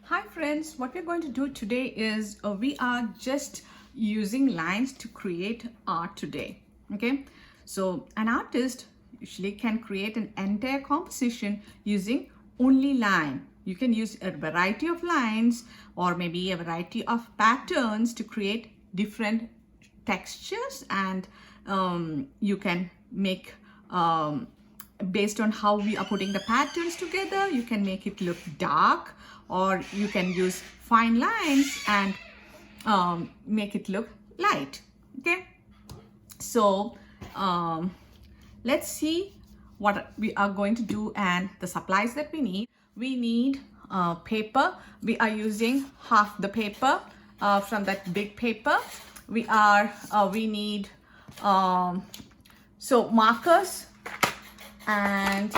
Hi friends, what we're going to do today is we are just using lines to create art today. Okay, so an artist usually can create an entire composition using only line. You can use a variety of lines or maybe a variety of patterns to create different textures, and you can make based on how we are putting the patterns together, you can make it look dark, or you can use fine lines and make it look light. Okay, so let's see what we are going to do and the supplies that we need. We need paper. We are using half the paper from that big paper. We need so markers, and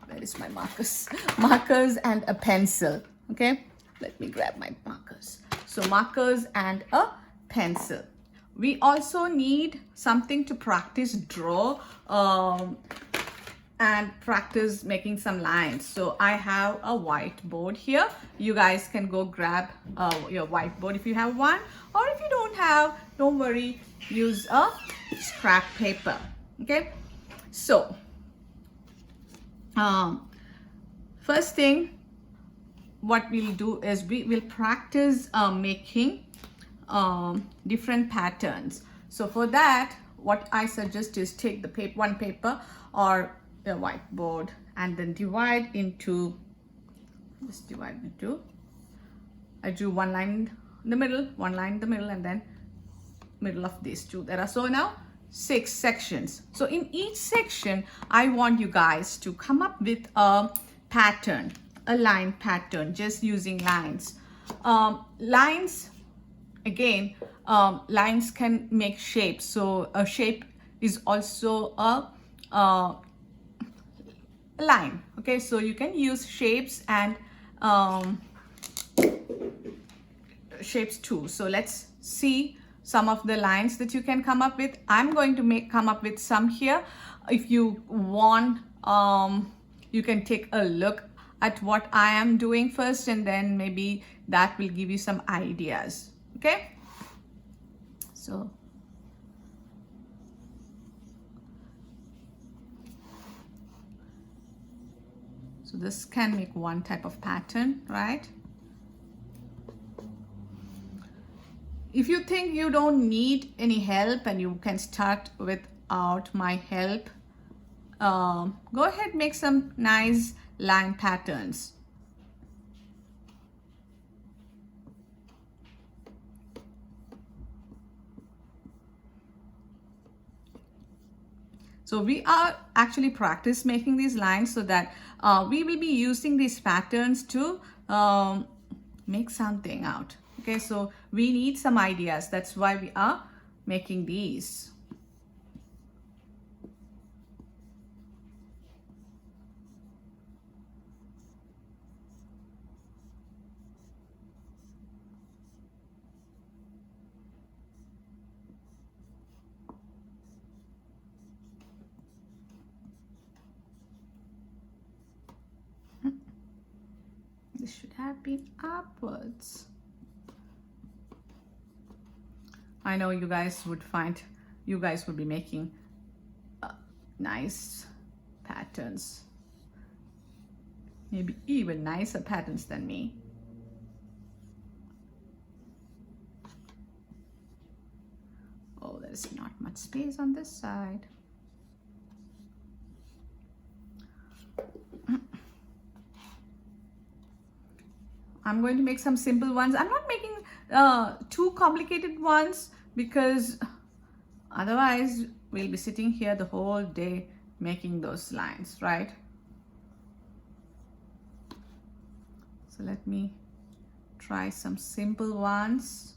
where is my markers? Markers and a pencil. Okay, let me grab my markers. So markers and a pencil. We also need something to practice draw and practice making some lines. So I have a whiteboard here. You guys can go grab your whiteboard if you have one, or if you don't have, don't worry, use a scrap paper. Okay, so first thing what we'll do is we will practice making different patterns. So for that, what I suggest is take the one paper or a whiteboard and then divide into, I drew one line in the middle, one line in the middle, and then middle of these two. There are so now 6 sections. So in each section, I want you guys to come up with a pattern, a line pattern, just using lines. Lines, again, lines can make shapes. So a shape is also a line. Okay, so you can use shapes and shapes too. So let's see some of the lines that you can come up with. I'm going to come up with some here. If you want, you can take a look at what I am doing first, and then maybe that will give you some ideas. Okay, so this can make one type of pattern, right? If you think you don't need any help and you can start without my help, go ahead, make some nice line patterns. So we are actually practice making these lines so that we will be using these patterns to make something out. Okay, so we need some ideas. That's why we are making these. This should have been upwards. I know you guys would be making nice patterns, maybe even nicer patterns than me. Oh, there's not much space on this side. I'm going to make some simple ones. I'm not making too complicated ones, because otherwise we'll be sitting here the whole day making those lines, right? So let me try some simple ones.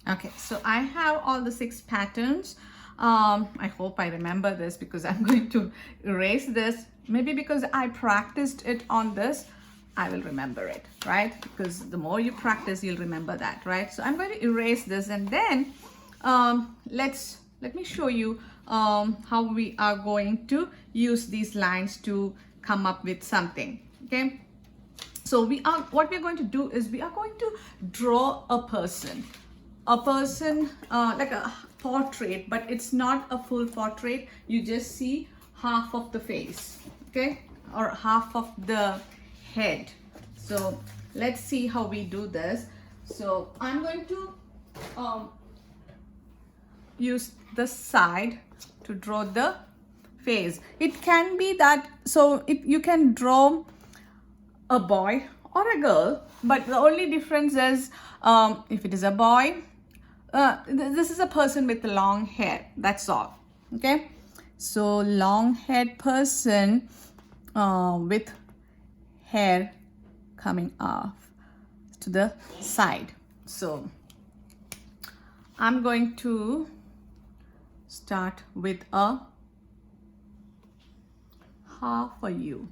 Okay, so I have all the 6 patterns. I hope I remember this because I'm going to erase this. Maybe because I practiced it on this, I will remember it, right? Because the more you practice, you'll remember that, right? So I'm going to erase this, and then let me show you how we are going to use these lines to come up with something, okay? So what we're going to do is we are going to draw a person like a portrait, but it's not a full portrait. You just see half of the face, okay, or half of the head. So let's see how we do this. So I'm going to use the side to draw the face. It can be that, so you can draw a boy or a girl, but the only difference is if it is a boy, this is a person with long hair, that's all, okay? So long haired person with hair coming off to the side. So I'm going to start with a half a U.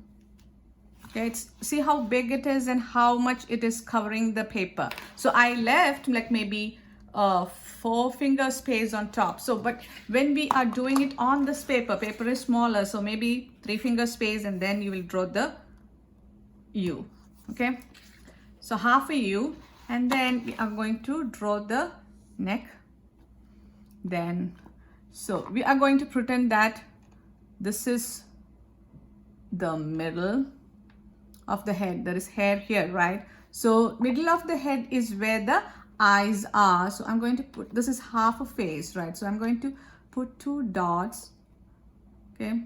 Okay, see how big it is and how much it is covering the paper. So I left like maybe 4 finger space on top. So but when we are doing it on this paper is smaller, so maybe 3 finger space, and then you will draw the U. Okay, so half a U, and then we are going to draw the neck. Then so we are going to pretend that this is the middle of the head. There is hair here, right? So middle of the head is where the eyes are. So I'm going to put, this is half a face, right? So I'm going to put 2 dots, okay,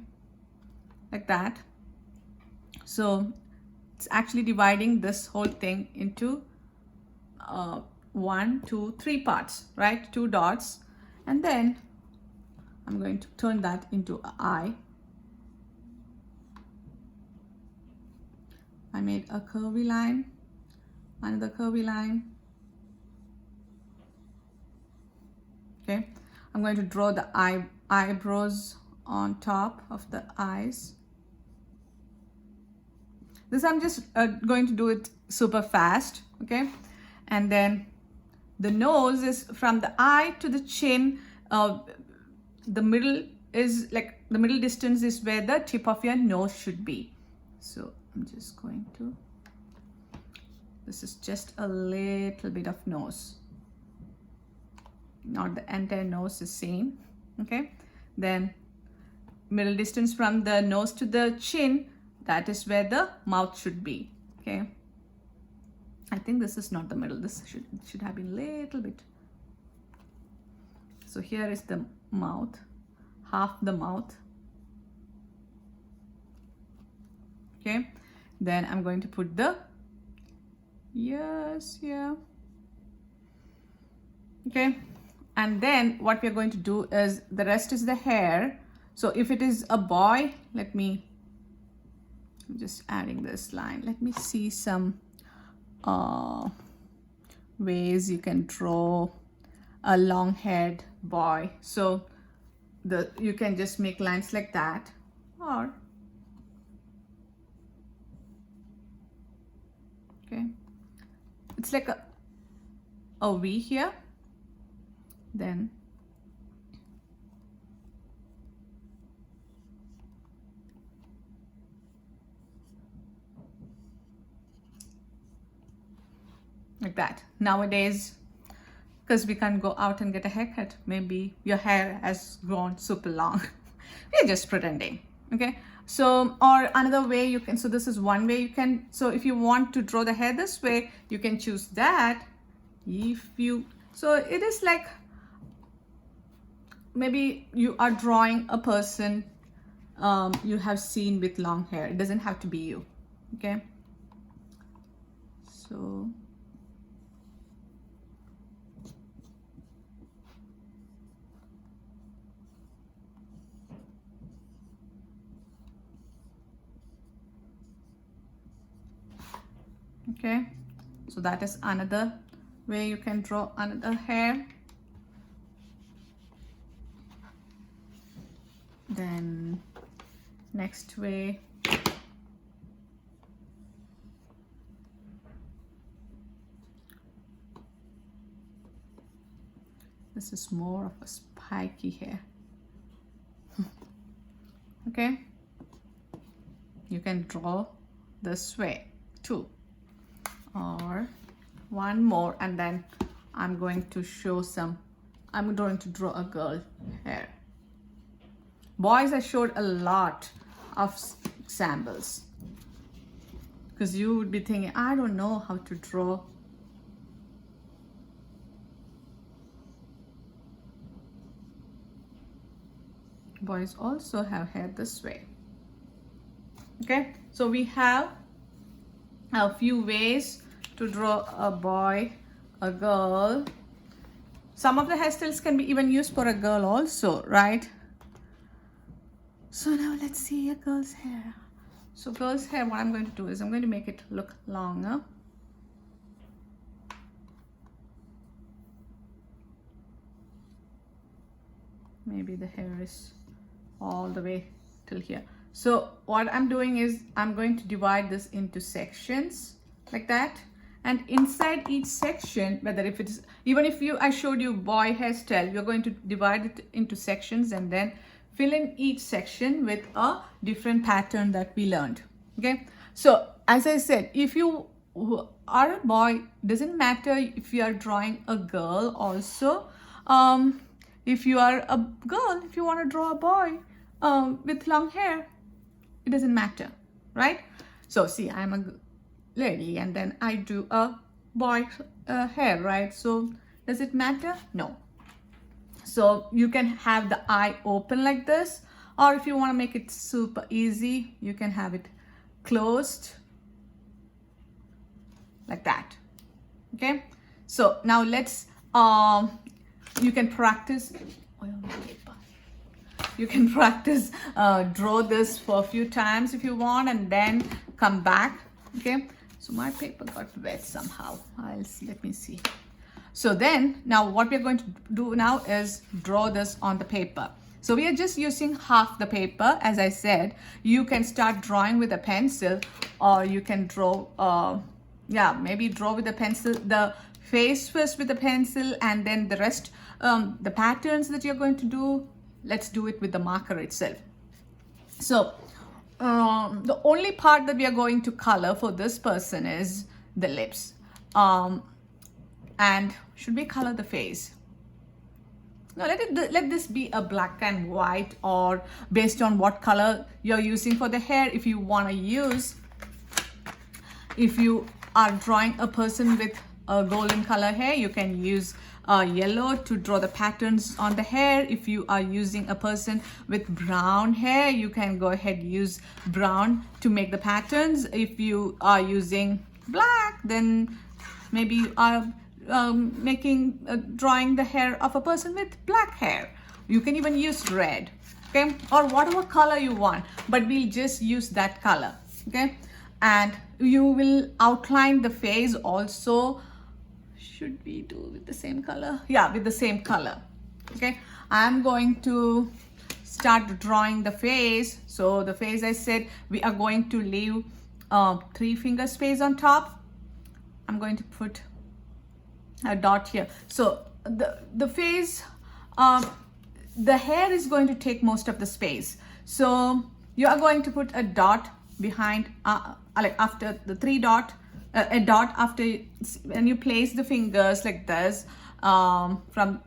like that. So it's actually dividing this whole thing into 1, 2, 3 parts, right? 2 dots, and then I'm going to turn that into an eye. I made a curvy line, another curvy line. Okay, I'm going to draw the eyebrows on top of the eyes. This I'm just going to do it super fast, okay? And then the nose is from the eye to the chin. The middle is like, the middle distance is where the tip of your nose should be. So I'm just going to, this is just a little bit of nose, not the entire nose is same, okay? Then middle distance from the nose to the chin, that is where the mouth should be, okay? I think this is not the middle, this should have been a little bit. So here is the mouth, half the mouth, okay? Then I'm going to put the ears here, okay? And then what we're going to do is, the rest is the hair. So if it is a boy, I'm just adding this line. Let me see some ways you can draw a long-haired boy. So you can just make lines like that, or okay, it's like a V here, then like that. Nowadays, because we can't go out and get a haircut, maybe your hair has grown super long. We're just pretending, okay? So, or another way you can, so this is one way you can, so if you want to draw the hair this way, you can choose that. So it is like, maybe you are drawing a person you have seen with long hair. It doesn't have to be you, okay? So okay, so that is another way you can draw another hair. Then next way, this is more of a spiky hair. Okay, you can draw this way too, or one more, and then I'm going to show some, I'm going to draw a girl hair. Boys, I showed a lot of examples because you would be thinking, I don't know how to draw. Boys also have hair this way. Okay, so we have a few ways to draw a boy, a girl. Some of the hairstyles can be even used for a girl also, right? So now let's see a girl's hair. So girl's hair, what I'm going to do is I'm going to make it look longer. Maybe the hair is all the way till here. So what I'm doing is I'm going to divide this into sections like that. And inside each section, whether if it is, even if I showed you boy hairstyle, you're going to divide it into sections and then fill in each section with a different pattern that we learned. Okay, so as I said, if you are a boy, doesn't matter if you are drawing a girl also. If you are a girl, if you want to draw a boy with long hair, it doesn't matter, right? So see, I'm a lady and then I do a boy hair, right? So does it matter? No. So you can have the eye open like this, or if you want to make it super easy, you can have it closed like that. Okay, so now let's you can practice you can practice draw this for a few times if you want, and then come back. Okay, so my paper got wet somehow. Let me see. So then now what we're going to do now is draw this on the paper. So we are just using half the paper. As I said, you can start drawing with a pencil, or you can draw maybe draw with a pencil, the face first with a pencil, and then the rest, the patterns that you're going to do, let's do it with the marker itself. So the only part that we are going to color for this person is the lips. And should we color the face? Now let this be a black and white, or based on what color you're using for the hair. If you want to use, if you are drawing a person with a golden color hair, you can use yellow to draw the patterns on the hair. If you are using a person with brown hair, you can go ahead use brown to make the patterns. If you are using black, then maybe you are drawing the hair of a person with black hair. You can even use red, okay, or whatever color you want, but we'll just use that color. Okay, and you will outline the face also. Should we do with the same color? Yeah, with the same color. Okay, I'm going to start drawing the face. So the face, I said, we are going to leave 3 finger space on top. I'm going to put a dot here. So the face, the hair is going to take most of the space. So you are going to put a dot behind, like after the 3 dot, a dot after when you place the fingers like this. From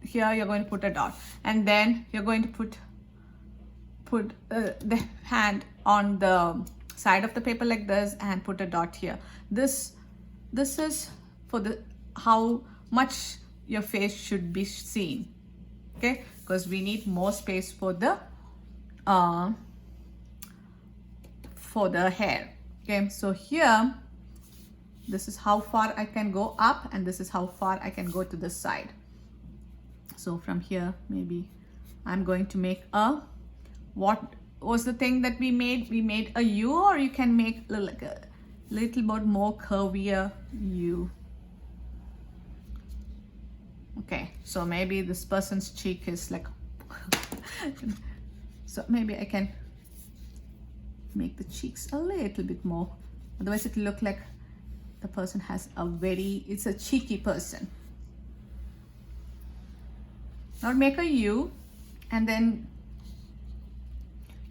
here you're going to put a dot, and then you're going to put the hand on the side of the paper like this and put a dot here. This is for the how much your face should be seen, okay, because we need more space for the hair. Okay, so here this is how far I can go up, and this is how far I can go to this side. So from here, maybe I'm going to make a, what was the thing that we made? We made a U, or you can make like a little bit more curvier U. Okay, so maybe this person's cheek is like So maybe I can make the cheeks a little bit more. Otherwise it will look like the person has it's a cheeky person. Now make a U and then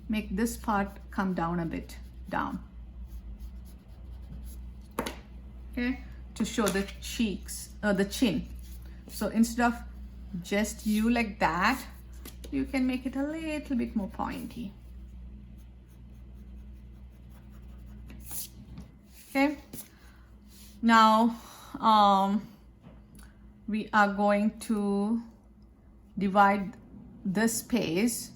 make this part come down a bit, down. Okay, to show the cheeks, the chin. So instead of just U like that, you can make it a little bit more pointy. Okay, now we are going to divide this space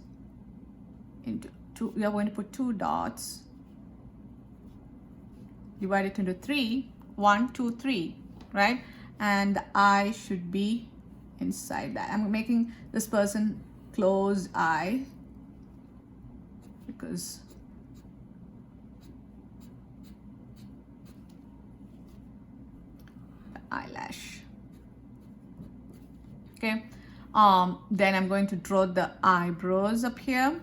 into two. We are going to put 2 dots, divide it into 3, 1, 2, 3, right? And the eye should be inside that. I'm making this person close eye because the eyelash. Okay, then I'm going to draw the eyebrows up here.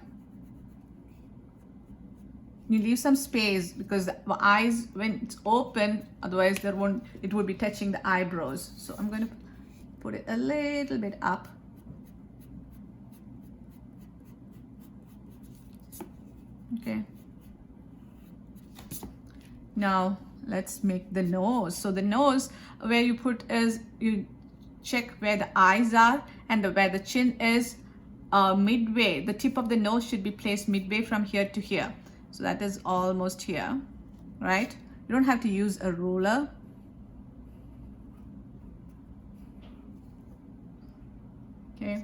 You leave some space because the eyes, when it's open, otherwise it would be touching the eyebrows. So I'm going to put it a little bit up. Okay. Now let's make the nose. So the nose, where you put is, you check where the eyes are and where the chin is, midway. The tip of the nose should be placed midway from here to here. So that is almost here, right? You don't have to use a ruler. Okay,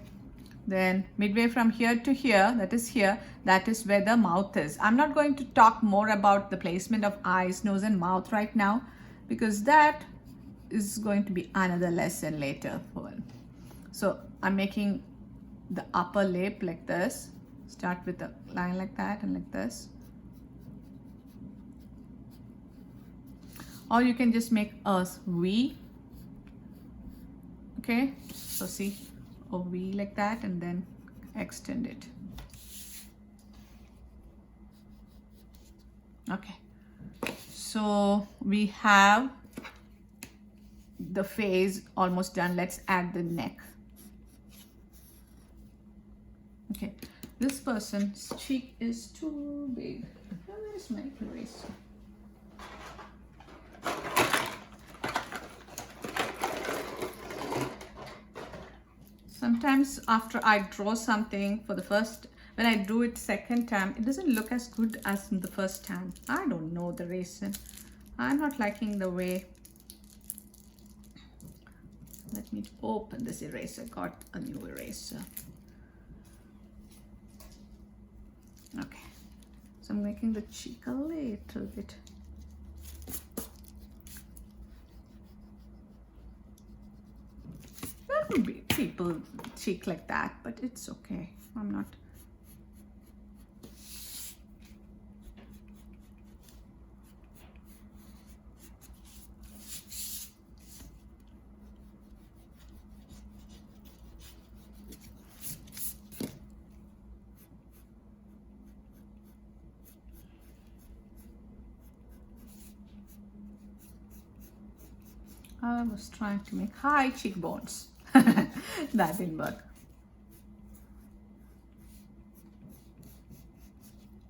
then midway from here to here, that is here, that is where the mouth is. I'm not going to talk more about the placement of eyes, nose and mouth right now because that is going to be another lesson later. So I'm making the upper lip like this. Start with a line like that and like this. Or you can just make a V. Okay, so see, a V like that and then extend it. Okay, so we have the face almost done. Let's add the neck. Okay, this person's cheek is too big. Where is my eraser? Sometimes after I draw something for the first, when I do it second time, it doesn't look as good as in the first time. I don't know the reason. I'm not liking the way. Let me open this eraser. Got a new eraser. Okay, so I'm making the cheek a little bit. There will be people cheek like that, but it's okay. I'm not. I was trying to make high cheekbones. That didn't work.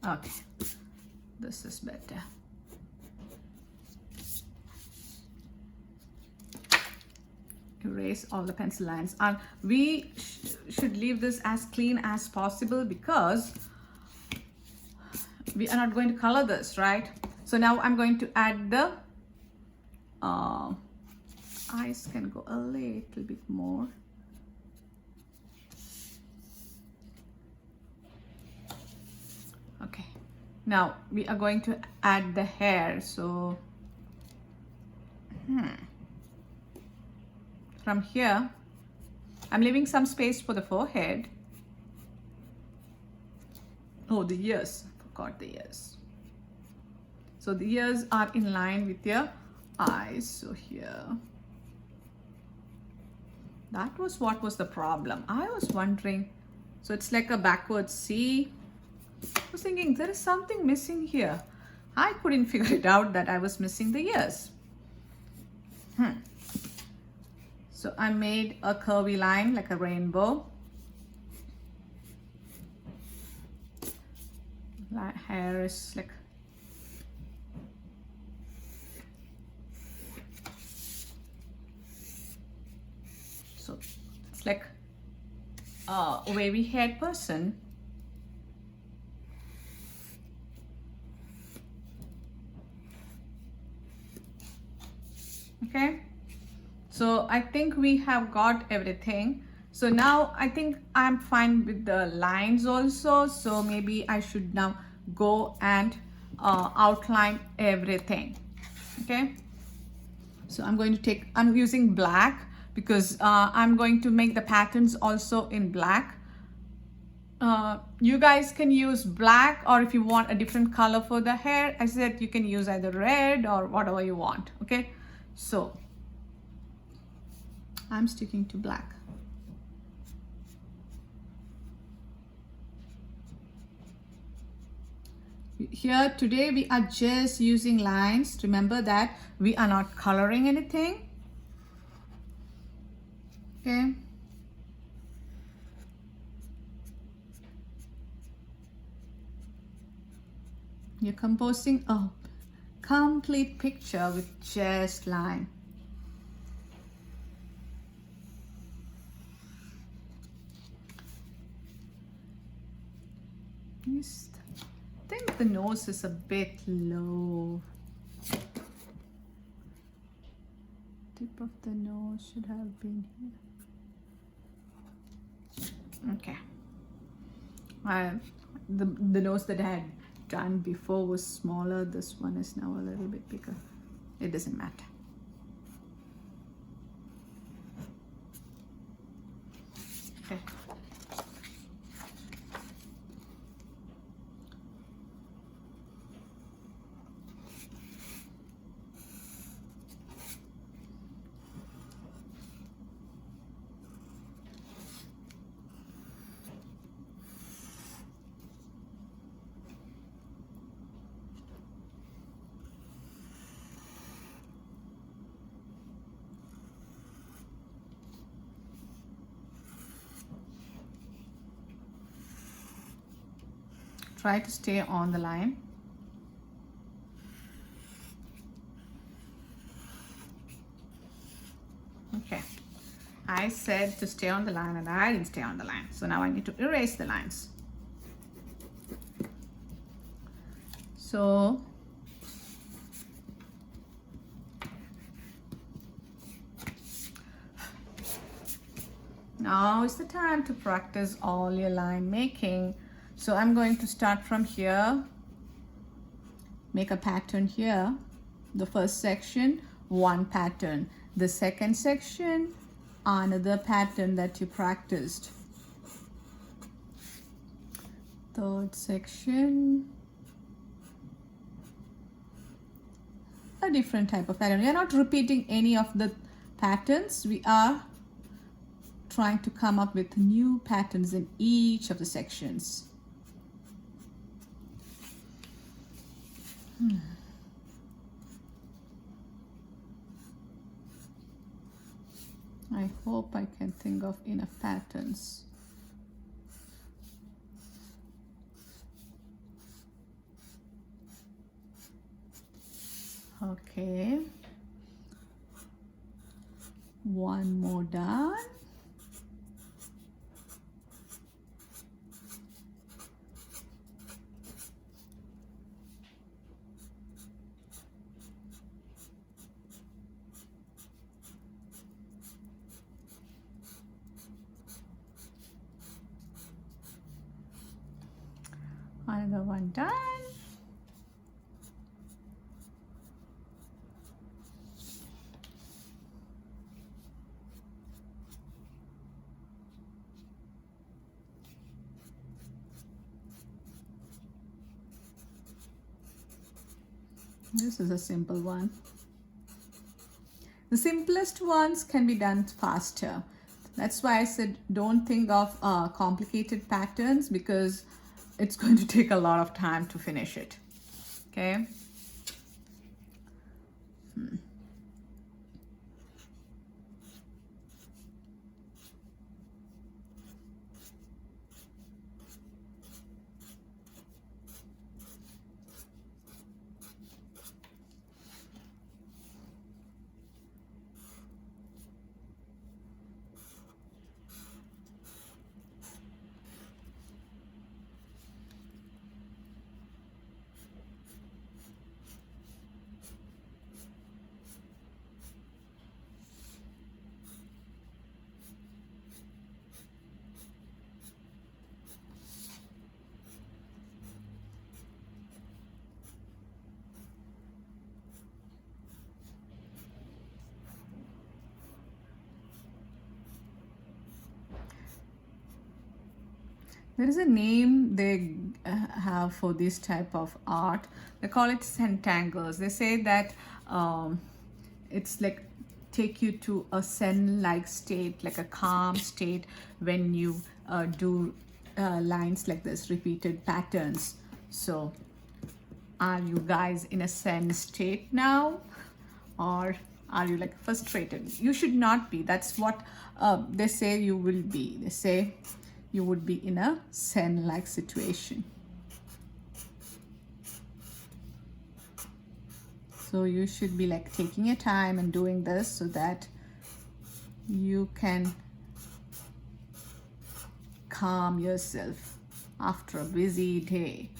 Okay, this is better. Erase all the pencil lines. And we should leave this as clean as possible because we are not going to color this, right? So now I'm going to add the eyes can go a little bit more. Okay, now we are going to add the hair. So from here, I'm leaving some space for the forehead. Oh, the ears, forgot the ears. So the ears are in line with your eyes. So here, that was what was the problem. I was wondering. So it's like a backwards C I was thinking there is something missing here. I couldn't figure it out that I was missing the ears. So I made a curvy line like a rainbow. Hair is like so it's like a wavy haired person. Okay, so I think we have got everything. So now I think I'm fine with the lines also. So maybe I should now go and outline everything. Okay, so I'm using black because I'm going to make the patterns also in black. You guys can use black, or if you want a different color for the hair, I said you can use either red or whatever you want. Okay, so I'm sticking to black. Here today we are just using lines. Remember that we are not coloring anything. Okay. You're composing a complete picture with just line. I think the nose is a bit low. Tip of the nose should have been here. Okay. The nose that I had done before was smaller. This one is now a little bit bigger. It doesn't matter. Okay. Try to stay on the line. Okay, I said to stay on the line and I didn't stay on the line. So now I need to erase the lines. So now is the time to practice all your line making. So I'm going to start from here, make a pattern here. The first section, one pattern. The second section, another pattern that you practiced. Third section, a different type of pattern. We are not repeating any of the patterns. We are trying to come up with new patterns in each of the sections. I hope I can think of enough patterns. Okay. One more done. Another one done. This is a simple one. The simplest ones can be done faster. That's why I said don't think of complicated patterns, because it's going to take a lot of time to finish it. Okay. There is a name they have for this type of art. They call it centangles. They say that it's like take you to a zen-like state, like a calm state when you do lines like this, repeated patterns. So are you guys in a zen state now, or are you like frustrated? You should not be. That's what they say you will be. They say you would be in a zen-like situation. So you should be like taking your time and doing this so that you can calm yourself after a busy day.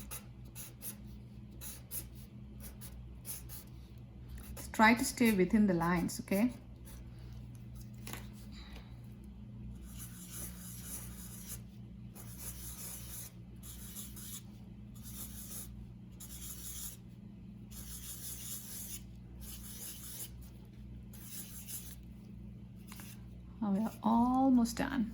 Try to stay within the lines, okay? We are almost done.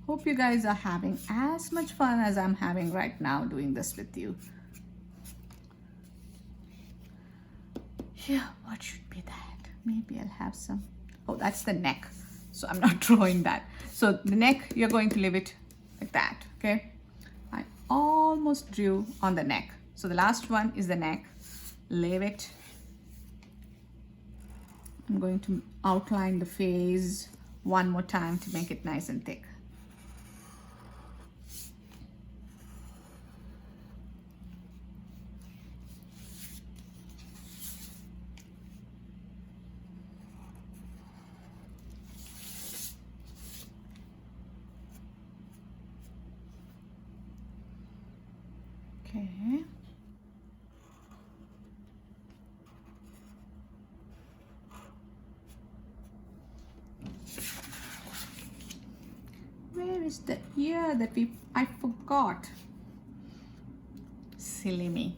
Hope you guys are having as much fun as I'm having right now doing this with you. Yeah, what should be that? Maybe I'll have some. Oh, that's the neck. So I'm not drawing that. So the neck, you're going to leave it like that, okay? I almost drew on the neck. So the last one is the neck. Leave it. I'm going to outline the face one more time to make it nice and thick. Okay. Where is the ear that I forgot? Silly me.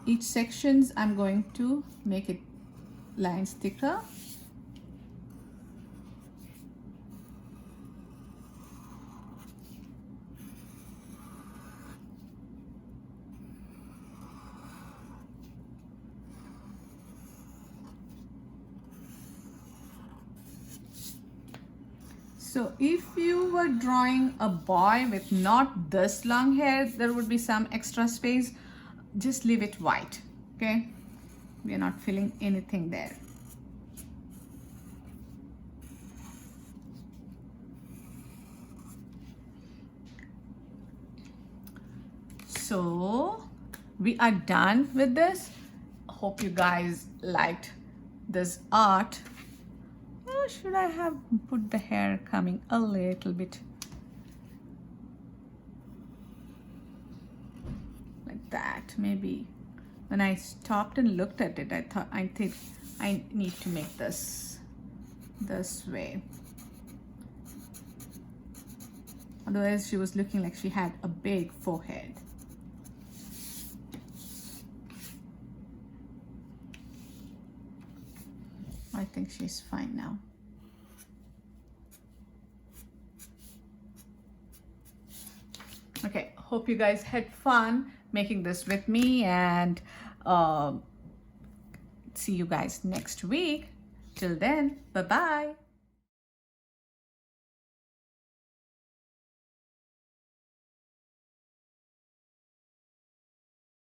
Each sections I'm going to make it lines thicker. So if you were drawing a boy with not this long hair, there would be some extra space. Just leave it white, okay? We are not filling anything there. So we are done with this. Hope you guys liked this art. Should I have put the hair coming a little bit like that? Maybe when I stopped and looked at it, I think I need to make this way. Otherwise she was looking like she had a big forehead. I think she's fine now. Okay, hope you guys had fun making this with me, and see you guys next week. Till then, bye-bye.